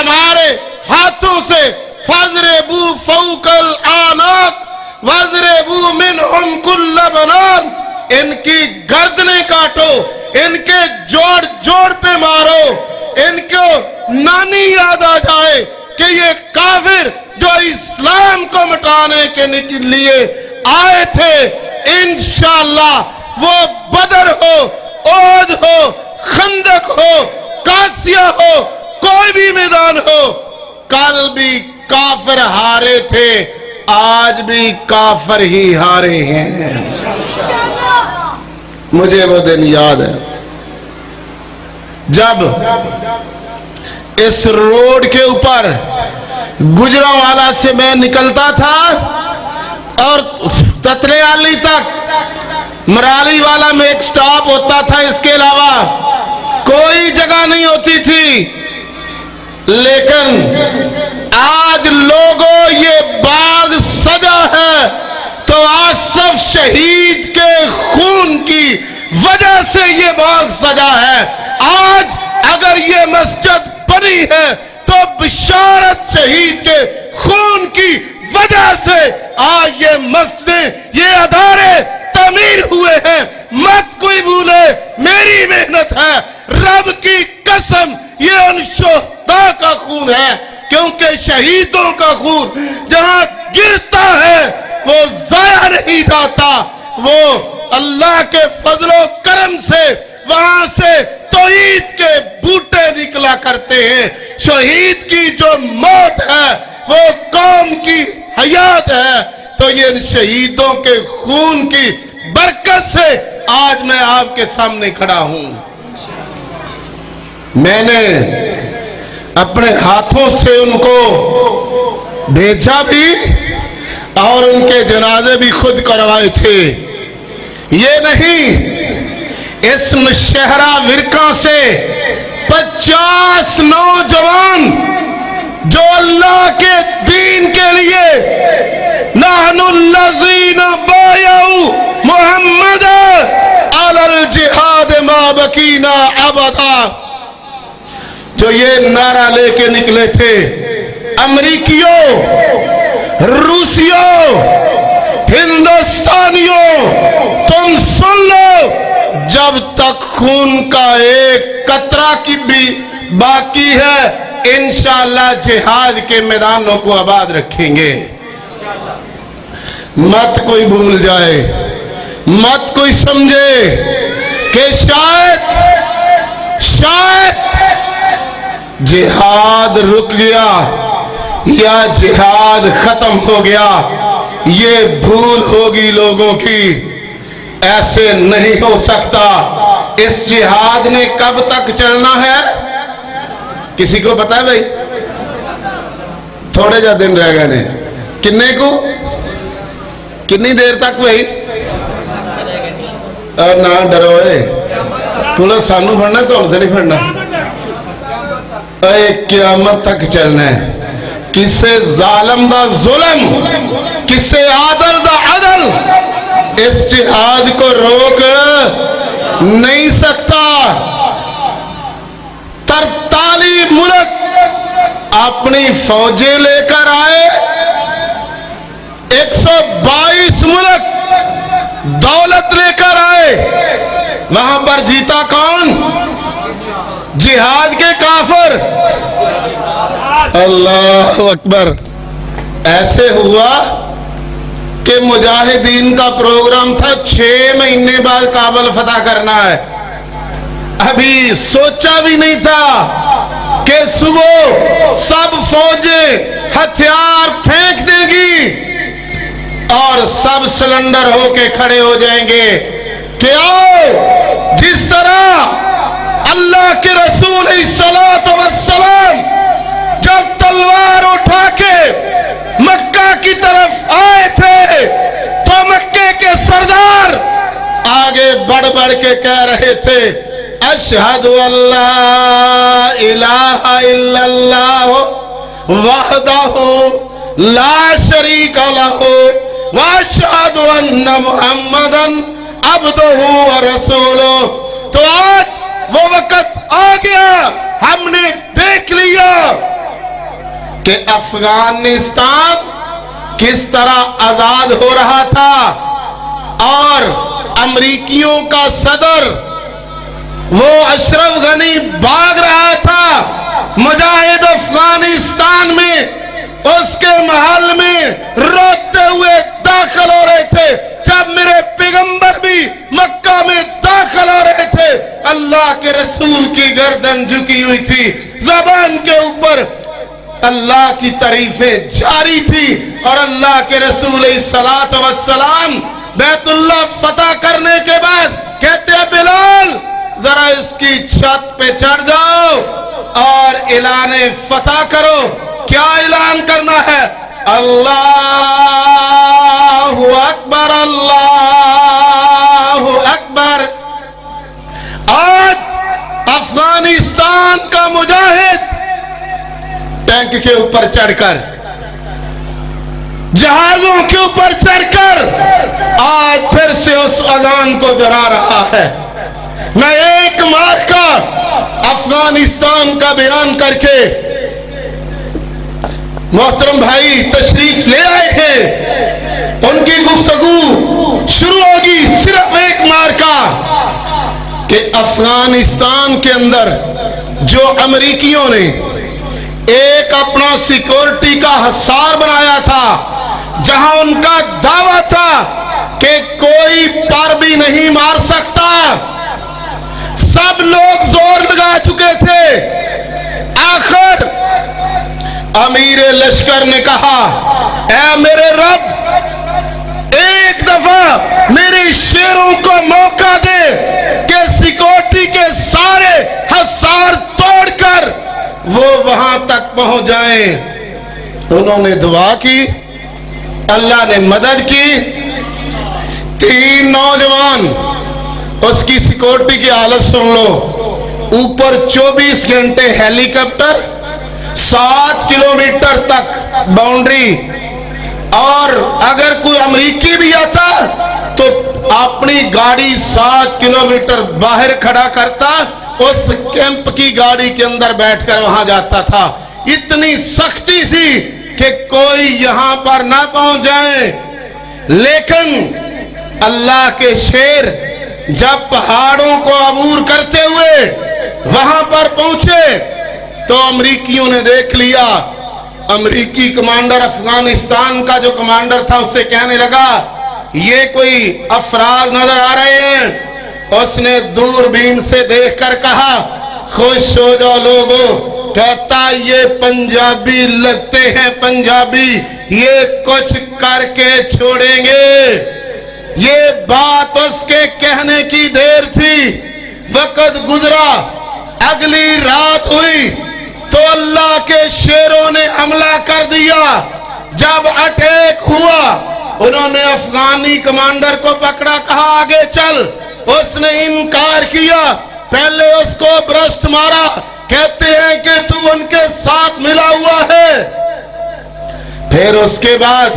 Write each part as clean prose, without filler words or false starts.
हमारे हाथों से फज़रिबू फौकल आनाक वज़रिबू मिनहुम कुल्ल बनान, इनकी गर्दनें काटो, इनके जोड़ जोड़ पे मारो, इनको नानी याद आ जाए कि ये काफिर जो इस्लाम को मिटाने के लिए आए थे, इंशाअल्लाह वो बदर हो, ओहद हो, खंदक हो, कासिया हो, कोई भी मैदान हो, कल भी काफिर हारे थे, आज भी काफिर ही हारे हैं। मुझे वो दिन याद है जब इस रोड के ऊपर गुजरांवाला से मैं निकलता था और ततलेआली तक मराली वाला में एक स्टॉप होता था, इसके अलावा कोई जगह नहीं होती थी। लेकिन आज लोगों ये बाग सजा है तो आसफ शहीद के खून की वजह से ये बाग सजा है। आज अगर ये मस्जिद बनी है तो बिशारत शहीद के खून की वजह से आज ये मस्जिदें, ये अदारे तामीर हुए हैं। मत कोई भूले, मेरी मेहनत है, रब की कसम ये उन शोहदा का खून है, क्योंकि शहीदों का खून जहां गिरता है वो जाया नहीं जाता, वो अल्लाह के फजलो करम से वहां से तौहीद के बूटे निकला करते हैं। शहीद की जो मौत है वो कौम की हयात है। तो ये शहीदों के खून की बरकत से आज मैं आपके सामने खड़ा हूं। मैंने अपने हाथों से उनको भेजा भी और उनके जनाजे भी खुद करवाए थे। ये नहीं, इस मुशहरा विरका से 50 नौजवान जो अल्लाह के दीन के लिए नहनुल्लज़ीना बायऊ मुहम्मद अलल जिहाद मा बकीना अबदा, जो ये नारा लेके निकले थे, अमरीकियों, रूसियों, हिंदुस्तानियों, तुम सुन लो, जब तक खून का एक कतरा की भी बाकी है, इंशाअल्लाह जिहाद के मैदानों को आबाद रखेंगे। मत कोई भूल जाए, मत कोई समझे कि शायद जिहाद रुक गया या जिहाद खत्म हो गया, ये भूल होगी लोगों की। ऐसे नहीं हो सकता। इस जिहाद ने कब तक चलना है, किसी को पता है भाई? थोड़े जा दिन रह गए ने, किन्ने को, कितनी देर तक भाई? और ना डरो, पुलिस सानू फड़ना, तुम तो नहीं फड़ना। क़यामत तक चलना है। किसे जालिम दा जुल्म, किसे आदल दा अदल इस जिहाद को रोक नहीं सकता। 43 मुल्क अपनी फौजें लेकर आए, 122 मुल्क दौलत लेकर आए, वहां पर जीता कौन? जिहाद के काफिर। अल्लाह अकबर। ऐसे हुआ कि मुजाहिदीन का प्रोग्राम था 6 महीने बाद काबुल फतह करना है। अभी सोचा भी नहीं था कि सुबह सब फौजें हथियार फेंक देगी और सब सिलेंडर होके खड़े हो जाएंगे कि आओ, जिस तरह अल्लाह के रसूल सल्लल्लाहु अलैहि वसल्लम जब तलवार उठा के मक्का की तरफ आए थे तो मक्के के सरदार आगे बढ़ बढ़ के कह रहे थे, अशहदु अल्ला इलाहा इल्लल्लाह वहदहु ला शरीका लहु व अशहदु अन्ना मुहम्मदन अब्दुहु व रसूलुहु। तो आज वो वक्त आ गया, हमने देख लिया کہ افغانستان کس طرح آزاد ہو رہا تھا اور امریکیوں کا صدر وہ اشرف غنی بھاگ رہا تھا مجاہد افغانستان میں اس کے محل میں روتے ہوئے داخل ہو رہے تھے جب میرے پیغمبر بھی مکہ میں داخل ہو رہے تھے اللہ کے رسول کی گردن جھکی ہوئی تھی زبان کے اوپر اللہ کی تعریفیں جاری تھی اور اللہ کے رسول علیہ الصلوۃ والسلام بیت اللہ فتح کرنے کے بعد کہتے ہیں بلال ذرا اس کی چھت پہ چڑھ جاؤ اور اعلان فتح کرو کیا اعلان کرنا ہے اللہ اکبر اللہ اکبر آج افغانستان کا مجاہد ٹینک کے اوپر چڑھ کر جہازوں کے اوپر چڑھ کر آج پھر سے اس اذان کو دہرا رہا ہے میں ایک مارکہ افغانستان کا بیان کر کے محترم بھائی تشریف لے آئے ہیں ان کی گفتگو شروع ہوگی صرف ایک مارکہ کہ افغانستان کے اندر جو امریکیوں نے ایک اپنا سیکورٹی کا حصار بنایا تھا جہاں ان کا دعویٰ تھا کہ کوئی پر بھی نہیں مار سکتا سب لوگ زور لگا چکے تھے آخر امیر لشکر نے کہا اے میرے رب ایک دفعہ میرے شیروں کو موقع دے کہ سیکورٹی کے سارے حصار توڑ کر وہ وہاں تک پہنچ جائیں انہوں نے دعا کی اللہ نے مدد کی 3 نوجوان اس کی سیکورٹی کی حالت سن لو اوپر 24 گھنٹے ہیلی کاپٹر 7 کلومیٹر تک باؤنڈری اور اگر کوئی امریکی بھی آتا تو اپنی گاڑی 7 کلومیٹر باہر کھڑا کرتا اس کیمپ کی گاڑی کے اندر بیٹھ کر وہاں جاتا تھا اتنی سختی تھی کہ کوئی یہاں پر نہ پہنچ جائے لیکن اللہ کے شیر جب پہاڑوں کو عبور کرتے ہوئے وہاں پر پہنچے تو امریکیوں نے دیکھ لیا امریکی کمانڈر افغانستان کا جو کمانڈر تھا اس سے کہنے لگا یہ کوئی افراد نظر آ رہے ہیں اس نے دوربین سے دیکھ کر کہا خوش ہو جاؤ لوگوں کہتا یہ پنجابی لگتے ہیں پنجابی یہ کچھ کر کے چھوڑیں گے یہ بات اس کے کہنے کی دیر تھی وقت گزرا اگلی رات ہوئی تو اللہ کے شیروں نے حملہ کر دیا جب اٹیک ہوا انہوں نے افغانی کمانڈر کو پکڑا کہا آگے چل اس نے انکار کیا پہلے اس کو برسٹ مارا کہتے ہیں کہ تو ان کے ساتھ ملا ہوا ہے پھر اس کے بعد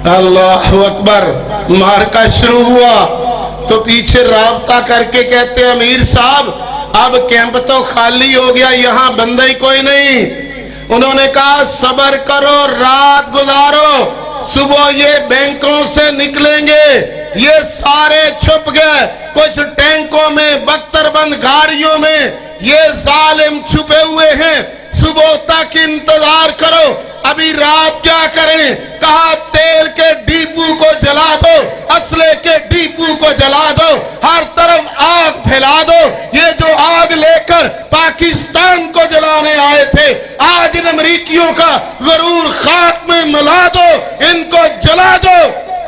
اللہ اکبر مارکا شروع ہوا تو پیچھے رابطہ کر کے کہتے ہیں امیر صاحب اب کیمپ تو خالی ہو گیا یہاں بندہ ہی کوئی نہیں انہوں نے کہا صبر کرو رات گزارو صبح یہ بینکوں سے نکلیں گے یہ سارے چھپ گئے کچھ ٹینکوں میں بختر بند گاڑیوں میں یہ ظالم چھپے ہوئے ہیں صبح تک انتظار کرو ابھی رات کیا کریں کہا تیل کے ڈیپو کو جلا دو اسلحے کے ڈیپو کو جلا دو ہر طرف آگ پھیلا دو یہ جو آگ لے کر پاکستان کو جلانے آئے تھے آج ان امریکیوں کا غرور خاک میں ملا دو ان کو جلا دو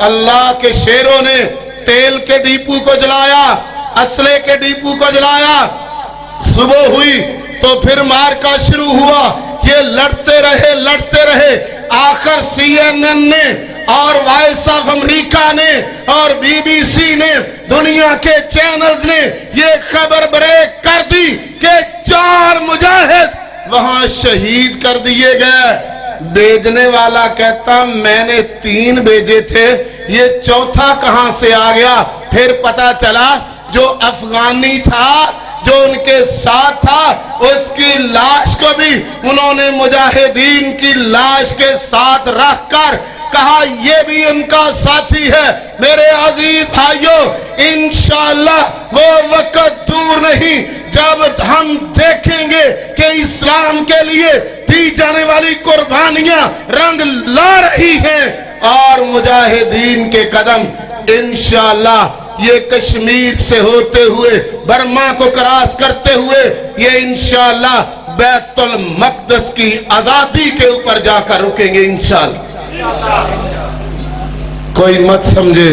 اللہ کے شیروں نے تیل کے ڈیپو کو جلایا اسلحے کے ڈیپو کو جلایا صبح ہوئی تو پھر مارکا شروع ہوا یہ لڑتے رہے آخر CNN نے اور وائس آف امریکہ نے اور BBC نے دنیا کے چینلز نے یہ خبر بریک کر دی کہ 4 مجاہد وہاں شہید کر دیے گئے بھیجنے والا کہتا میں نے 3 بھیجے تھے یہ چوتھا کہاں سے آ گیا پھر پتا چلا جو افغانی تھا جو ان کے ساتھ تھا اس کی لاش کو بھی भी उन्होंने मुजाहिदीन की लाश के साथ रख कर कहा ये भी उनका साथी है। मेरे अजीज भाइयों, इंशाअल्लाह वो वक्त दूर नहीं जब हम देखेंगे कि इस्लाम के लिए दी जाने वाली कुर्बानियां रंग ला रही हैं और मुजाहिदीन के कदम इंशाअल्लाह ये कश्मीर से होते हुए बर्मा को क्रॉस करते हुए ये इंशाअल्लाह बैतुल मक़दस की आजादी के ऊपर जाकर रुकेंगे इंशाअल्लाह। कोई मत समझे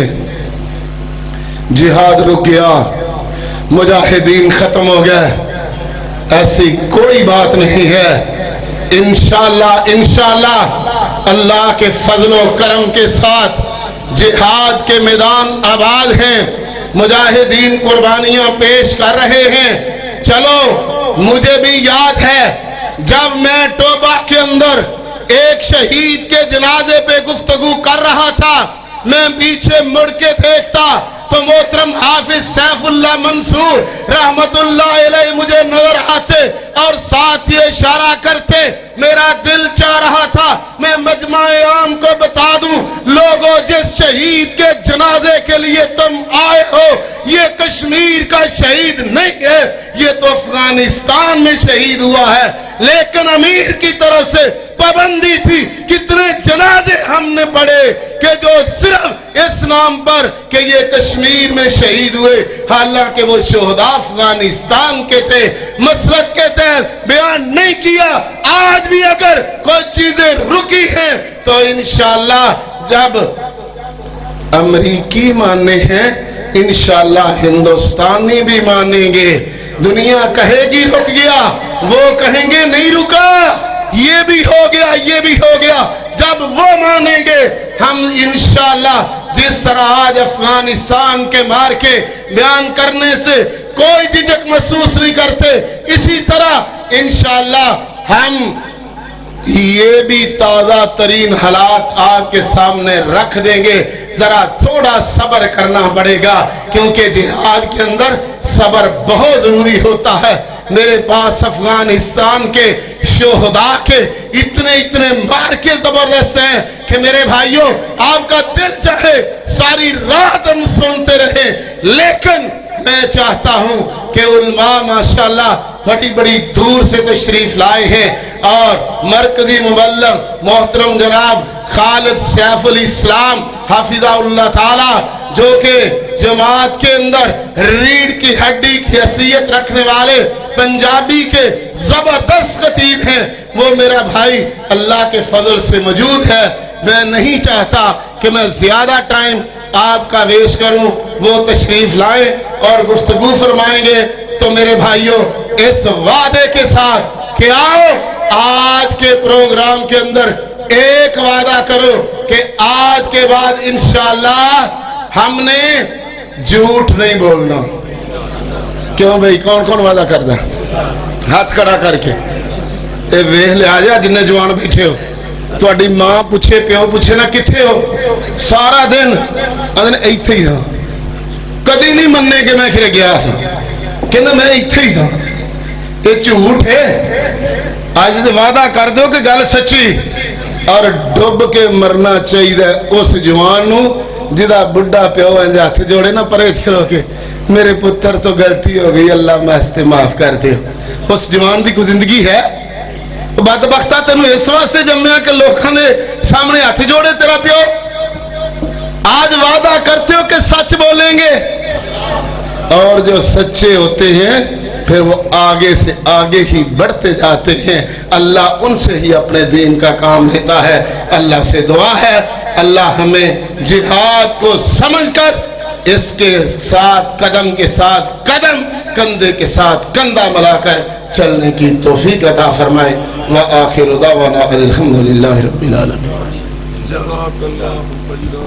जिहाद रुक गया, मुजाहिदीन खत्म हो गया, ऐसी कोई बात नहीं है। इंशाअल्लाह इंशाअल्लाह अल्लाह के फजल व करम के साथ जिहाद के मैदान आबाद हैं, मुजाहिदीन कुर्बानियां पेश कर रहे हैं। चलो, मुझे भी याद है जब मैं टोबा के अंदर एक शहीद के जनाजे पे गुफ्तगू कर रहा था, मैं पीछे मुड़ के देखता तो मोहतरम हाफिज सैफुल्लाह मंसूर रहमतुल्लाह अलैह मुझे नजर आते और साथ ही इशारा करते। मेरा दिल चाह रहा था मैं मजमा-ए आम को बता दूं, लोगों जिस शहीद के जनाजे के लिए तुम आए हो ये कश्मीर का शहीद नहीं है, ये तो अफगानिस्तान में शहीद हुआ है। लेकिन अमीर की तरफ से पाबंदी थी, कितने जनाजे हमने पढ़े कि जो सिर्फ इस नाम पर कि ये कश्मीर में शहीद हुए, हालांकि वो शोहदा अफगानिस्तान के थे। मसलक के तहत बयान नहीं किया। आज भी अगर कोई चीजें रुकी हैं तो इंशाअल्लाह जब अमरीकी माने हैं इंशाअल्लाह हिंदुस्तानी भी मानेंगे। दुनिया कहेगी रुक गया, वो कहेंगे नहीं रुका, ये भी हो गया, ये भी हो गया। जब वो मानेंगे हम इंशाअल्लाह जिस तरह आज अफगानिस्तान के मार के बयान करने से कोई झिझक महसूस नहीं करते, इसी तरह इंशाअल्लाह हम ये भी ताज़ा तरीन हालात आपके सामने रख देंगे। जरा थोड़ा सब्र करना पड़ेगा क्योंकि जिहाद के अंदर सब्र बहुत जरूरी होता है। मेरे पास अफगानिस्तान के शोहदा के इतने इतने मार के जबरदस्त हैं कि मेरे भाइयों आपका दिल चाहे सारी रात हम सुनते रहे, लेकिन मैं चाहता हूं कि उलमा माशाअल्लाह बड़ी बड़ी दूर से तशरीफ लाए हैं और मरकजी मुबल्लिग मोहतरम जनाब खालिद सैफुल इस्लाम हाफिज़हुल्लाह ताला जो कि जमात के अंदर रीढ़ की हड्डी की हैसियत रखने वाले पंजाबी के जबरदस्त खतीब हैं, वो मेरा भाई अल्लाह के फजल से मौजूद है। मैं नहीं चाहता कि मैं ज्यादा टाइम आपका वेस्ट करूं, वो तशरीफ लाए और गुफ्तगू फरमाएंगे। तो मेरे भाइयों इस वादे के साथ कि आओ आज के प्रोग्राम के अंदर एक वादा करो कि आज के बाद इंशाअल्लाह हमने झूठ नहीं बोलना। क्यों भाई, कौन कौन वादा करता? हाथ खड़ा करके ए वेख लिया जा जिन्ने जवान बैठे हो, ਤੁਹਾਡੀ मां पूछे प्यो पूछे ना किथे हो, सारा दिन अदन इत्थे ही सा, कदी नहीं मन्ने कि मैं फिर गया सा, कहंदा मैं इत्थे ही सा। ये झूठ है। आज तो वादा कर दो कि गल सच्ची और डुब के मरना चाहिए उस जवान नू जिदा बुढ़ा प्यो इंज हथ जोड़े ना परहेज खलो के मेरे पुत्र तो गलती हो गई अल्लाह वास्ते माफ कर दे। उस जवान की कोई जिंदगी है? बदबख्ता तेनू इस वास्ते जम्मिया कि लोगों ने सामने हाथ जोड़े तेरा प्यो। आज वादा करते हो कि सच बोलेंगे और जो सच्चे होते हैं फिर वो आगे से आगे ही बढ़ते जाते हैं। अल्लाह उनसे ही अपने दीन का काम लेता है। अल्लाह से दुआ है अल्लाह हमें जिहाद को समझकर इसके साथ कदम के साथ कदम, कंधे के साथ कंधा मिलाकर चलने की तौफीक अता फरमाए। व आखिर दावाना अल्हम्दुलिल्लाहि रब्बिल आलमीन।